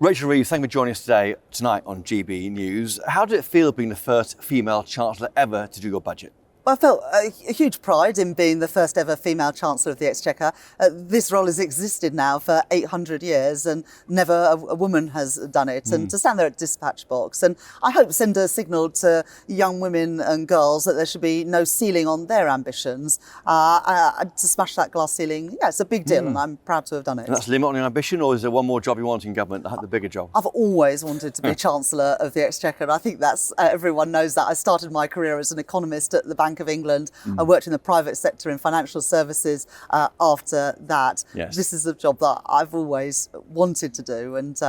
Rachel Reeves, thank you for joining us tonight on GB News. How did it feel being the first female Chancellor ever to do your budget? Well, I felt a huge pride in being the first ever female Chancellor of the Exchequer. This role has existed now for 800 years and never a woman has done it. And to stand there at dispatch box and I hope send a signal to young women and girls that there should be no ceiling on their ambitions. To smash that glass ceiling, yeah, it's a big deal and I'm proud to have done it. And that's the limit on your ambition, or is there one more job you want in government, the bigger job? I've always wanted to be Chancellor of the Exchequer, and I think that's everyone knows that. I started my career as an economist at the Bank of England. I worked in the private sector in financial services after that. Yes. This is a job that I've always wanted to do, and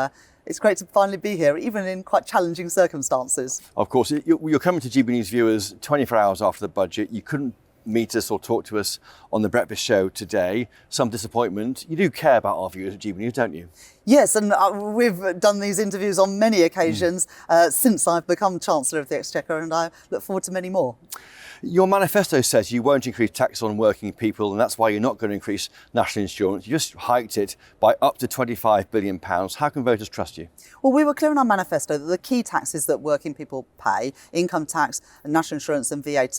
it's great to finally be here, even in quite challenging circumstances. Of course, you're coming to GB News viewers 24 hours after the budget. You couldn't meet us or talk to us on the breakfast show today. Some disappointment. You do care about our viewers at GB News, don't you? Yes, and we've done these interviews on many occasions since I've become Chancellor of the Exchequer, and I look forward to many more. Your manifesto says you won't increase tax on working people, and that's why you're not going to increase national insurance. You just hiked it by up to £25 billion. How can voters trust you? Well, we were clear in our manifesto that the key taxes that working people pay, income tax, national insurance and VAT,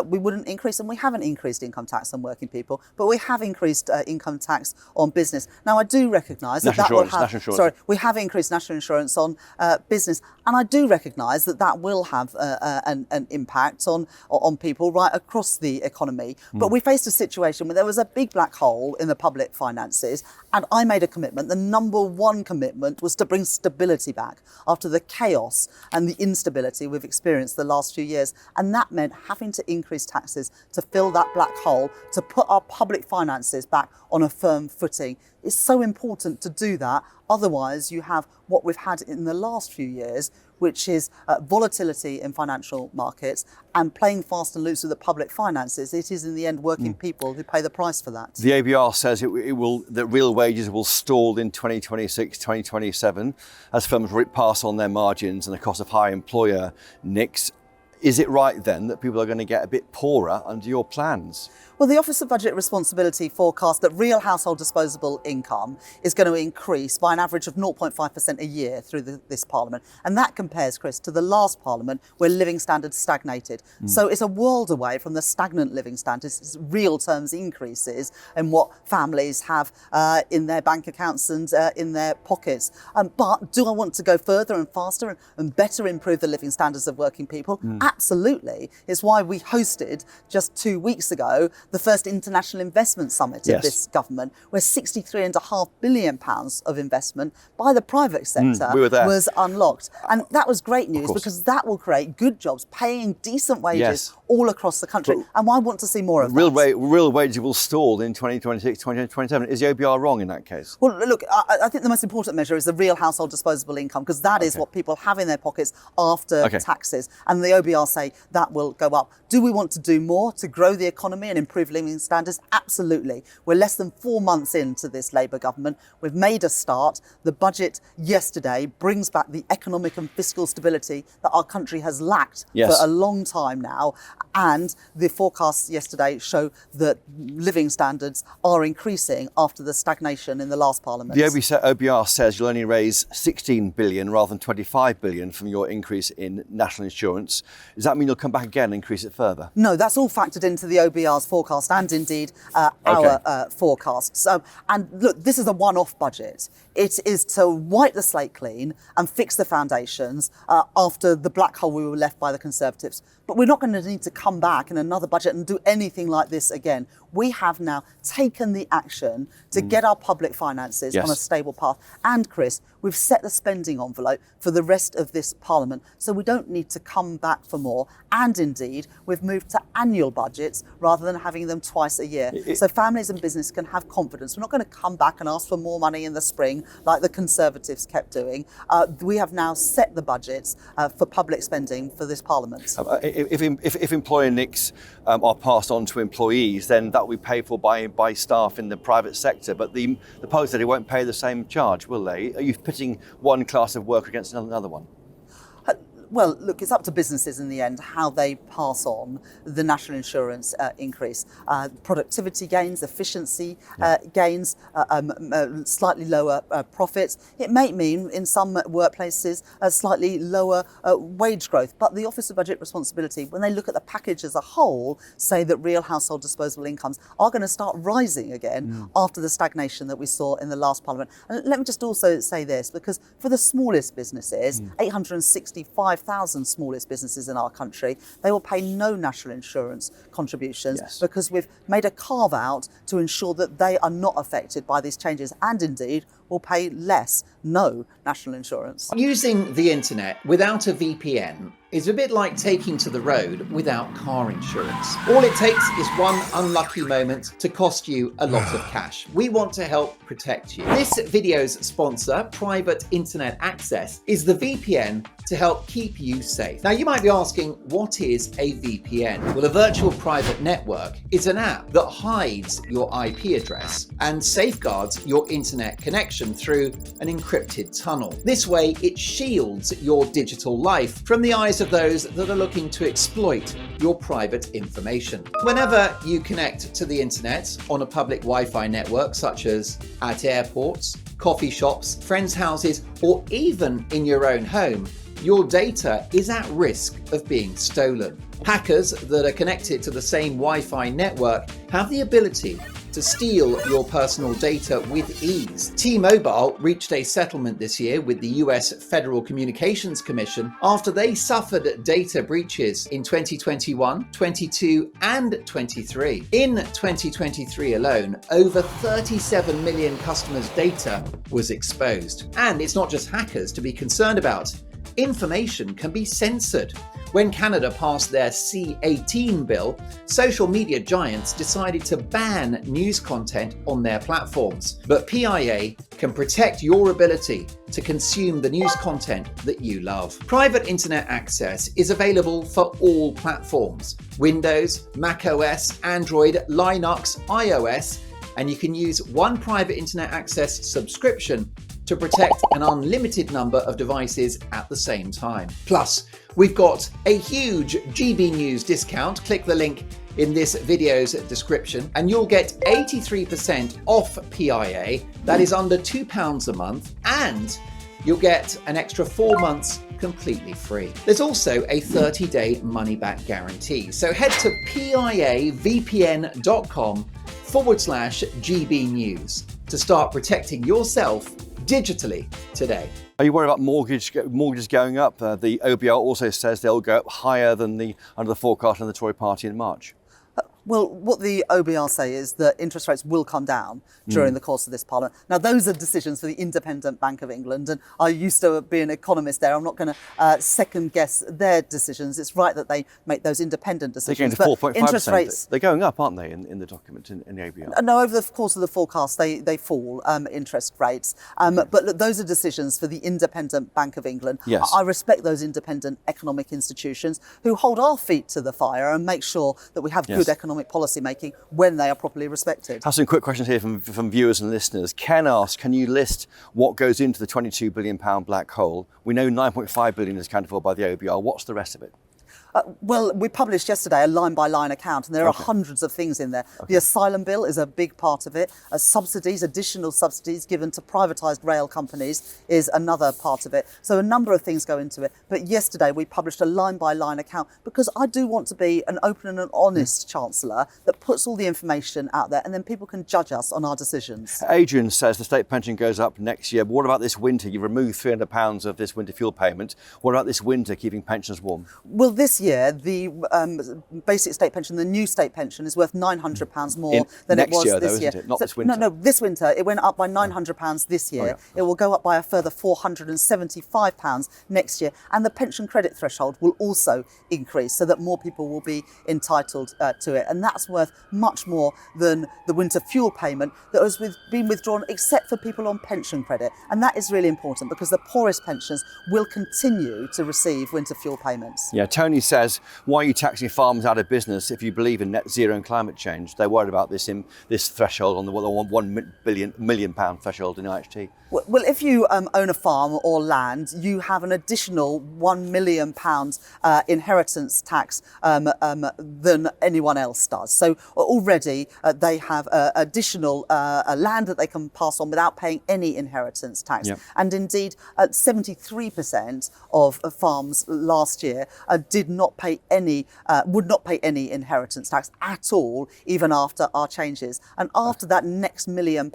we wouldn't increase, and we haven't increased income tax on working people, but we have increased income tax on business. Now, I do recognise that will have... Sorry, we have increased national insurance on business, and I do recognise that that will have an impact on people right across the economy. But we faced a situation where there was a big black hole in the public finances, and I made a commitment. The number one commitment was to bring stability back after the chaos and the instability we've experienced the last few years. And that meant having to increase taxes to fill that black hole, to put our public finances back on a firm footing. It's so important to do that. Otherwise, you have what we've had in the last few years, which is volatility in financial markets and playing fast and loose with the public finances. It is in the end working people who pay the price for that. The ABR says that real wages will stall in 2026, 2027 as firms pass on their margins and the cost of high employer NICs. Is it right then that people are going to get a bit poorer under your plans? Well, the Office of Budget Responsibility forecasts that real household disposable income is going to increase by an average of 0.5% a year through this Parliament. And that compares, Chris, to the last Parliament where living standards stagnated. So it's a world away from the stagnant living standards. It's real terms increases in what families have in their bank accounts and in their pockets. But do I want to go further and faster and better improve the living standards of working people? Absolutely. It's why we hosted just 2 weeks ago the first International Investment Summit of this government, where £63.5 billion of investment by the private sector was unlocked. And that was great news because that will create good jobs, paying decent wages all across the country. And I want to see more of that. Real wages will stall in 2026, 2027. Is the OBR wrong in that case? Well, look, I think the most important measure is the real household disposable income, because that is what people have in their pockets after taxes. And the OBR say that will go up. Do we want to do more to grow the economy and improve living standards? Absolutely. We're less than 4 months into this Labour government. We've made a start. The budget yesterday brings back the economic and fiscal stability that our country has lacked for a long time now. And the forecasts yesterday show that living standards are increasing after the stagnation in the last Parliament. The OBR says you'll only raise 16 billion rather than 25 billion from your increase in national insurance. Does that mean you'll come back again and increase it further? No, that's all factored into the OBR's forecast and indeed our forecasts. And look, this is a one-off budget. It is to wipe the slate clean and fix the foundations after the black hole we were left by the Conservatives. But we're not going to need to come back in another budget and do anything like this again. We have now taken the action to get our public finances on a stable path. And Chris, we've set the spending envelope for the rest of this Parliament, so we don't need to come back for more. And indeed, we've moved to annual budgets rather than having them twice a year. So families and business can have confidence. We're not going to come back and ask for more money in the spring like the Conservatives kept doing. We have now set the budgets for public spending for this Parliament. If employer NICs are passed on to employees, then that will be paid for by staff in the private sector. But the public sector won't pay the same charge, will they? Are you pitting one class of worker against another one? Well, look, it's up to businesses in the end how they pass on the national insurance increase. Productivity gains, efficiency gains, slightly lower profits. It may mean in some workplaces a slightly lower wage growth. But the Office of Budget Responsibility, when they look at the package as a whole, say that real household disposable incomes are going to start rising again after the stagnation that we saw in the last Parliament. And let me just also say this, because for the smallest businesses, 865,000 smallest businesses in our country, they will pay no national insurance contributions because we've made a carve out to ensure that they are not affected by these changes, and indeed will pay less, no national insurance. Using the internet without a VPN is a bit like taking to the road without car insurance. All it takes is one unlucky moment to cost you a lot of cash. We want to help protect you. This video's sponsor, Private Internet Access, is the VPN to help keep you safe. Now you might be asking, what is a VPN? Well, a virtual private network is an app that hides your IP address and safeguards your internet connection through an encrypted tunnel. This way, it shields your digital life from the eyes of those that are looking to exploit your private information. Whenever you connect to the internet on a public Wi-Fi network, such as at airports, coffee shops, friends' houses, or even in your own home, your data is at risk of being stolen. Hackers that are connected to the same Wi-Fi network have the ability to steal your personal data with ease. T-Mobile reached a settlement this year with the US Federal Communications Commission after they suffered data breaches in 2021, 22, and 23. In 2023 alone, over 37 million customers' data was exposed. And it's not just hackers to be concerned about. Information can be censored. When Canada passed their C-18 bill, social media giants decided to ban news content on their platforms. But PIA can protect your ability to consume the news content that you love. Private Internet Access is available for all platforms: Windows, macOS, Android, Linux, iOS, and you can use one Private Internet Access subscription to protect an unlimited number of devices at the same time. Plus, we've got a huge GB News discount. Click the link in this video's description and you'll get 83% off PIA. That is under £2 a month, and you'll get an extra 4 months completely free. There's also a 30-day money-back guarantee. So head to piavpn.com/GB News to start protecting yourself digitally today. Are you worried about mortgages going up? The OBR also says they'll go up higher than under the forecast of the Tory party in March. Well, what the OBR say is that interest rates will come down during the course of this Parliament. Now, those are decisions for the Independent Bank of England, and I used to be an economist there. I'm not going to second guess their decisions. It's right that they make those independent decisions. They're going to 4.5%. Interest rates, they're going up, aren't they, in the document, in the OBR? No, over the course of the forecast, they fall, interest rates. But look, those are decisions for the Independent Bank of England. Yes. I respect those independent economic institutions who hold our feet to the fire and make sure that we have good economic policy making when they are properly respected. I have some quick questions here from viewers and listeners. Ken asks, can you list what goes into the £22 billion black hole? We know 9.5 billion is accounted for by the OBR. What's the rest of it? Well, we published yesterday a line-by-line account, and there are hundreds of things in there. The asylum bill is a big part of it. Subsidies, additional subsidies given to privatised rail companies is another part of it. So a number of things go into it. But yesterday we published a line-by-line account because I do want to be an open and an honest Chancellor that puts all the information out there, and then people can judge us on our decisions. Adrian says the state pension goes up next year. But what about this winter? You removed £300 of this winter fuel payment. What about this winter, keeping pensioners warm? Well, this year, the basic state pension, the new state pension, is worth £900 more than it was this year. Isn't it? Not this winter. No, this winter it went up by £900 this year. It will go up by a further £475 next year, and the pension credit threshold will also increase so that more people will be entitled to it, and that's worth much more than the winter fuel payment that has been withdrawn, except for people on pension credit, and that is really important because the poorest pensioners will continue to receive winter fuel payments. Yeah, Tony says says, why are you taxing farmers out of business if you believe in net zero and climate change? They're worried about this threshold on the £1 million threshold in IHT. Well, if you own a farm or land, you have an additional £1 million inheritance tax than anyone else does. So already they have additional land that they can pass on without paying any inheritance tax. Yep. And indeed, 73% of farms last year would not pay any inheritance tax at all, even after our changes. And after that next £1 million,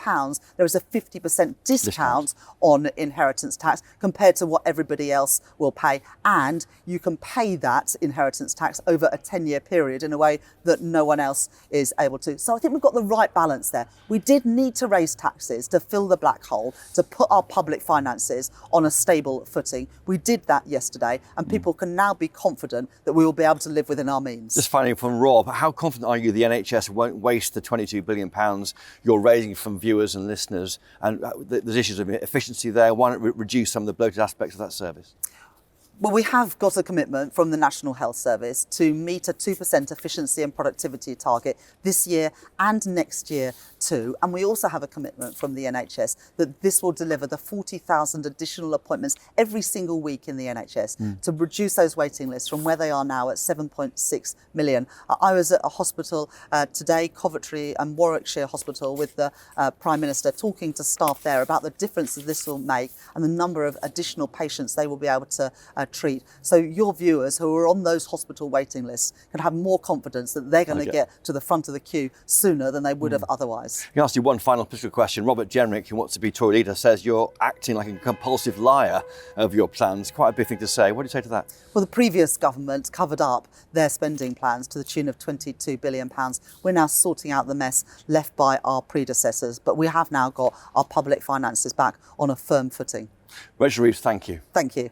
there is a 50% discount on inheritance tax compared to what everybody else will pay, and you can pay that inheritance tax over a 10-year period in a way that no one else is able to. So I think we've got the right balance there. We did need to raise taxes to fill the black hole, to put our public finances on a stable footing. We did that yesterday, and people can now be confident that we will be able to live within our means. Just finally from Rob, how confident are you the NHS won't waste the £22 billion you're raising from viewers and listeners? And there's issues of efficiency there. Why not reduce some of the bloated aspects of that service? Well, we have got a commitment from the National Health Service to meet a 2% efficiency and productivity target this year and next year too. And we also have a commitment from the NHS that this will deliver the 40,000 additional appointments every single week in the NHS to reduce those waiting lists from where they are now at 7.6 million. I was at a hospital today, Coventry and Warwickshire Hospital, with the Prime Minister talking to staff there about the difference that this will make and the number of additional patients they will be able to treat. So your viewers who are on those hospital waiting lists can have more confidence that they're going to get to the front of the queue sooner than they would have otherwise. Can I ask you one final political question? Robert Jenrick, who wants to be Tory leader, says you're acting like a compulsive liar of your plans. Quite a big thing to say. What do you say to that? Well, the previous government covered up their spending plans to the tune of £22 billion. We're now sorting out the mess left by our predecessors, but we have now got our public finances back on a firm footing. Rachel Reeves, thank you. Thank you.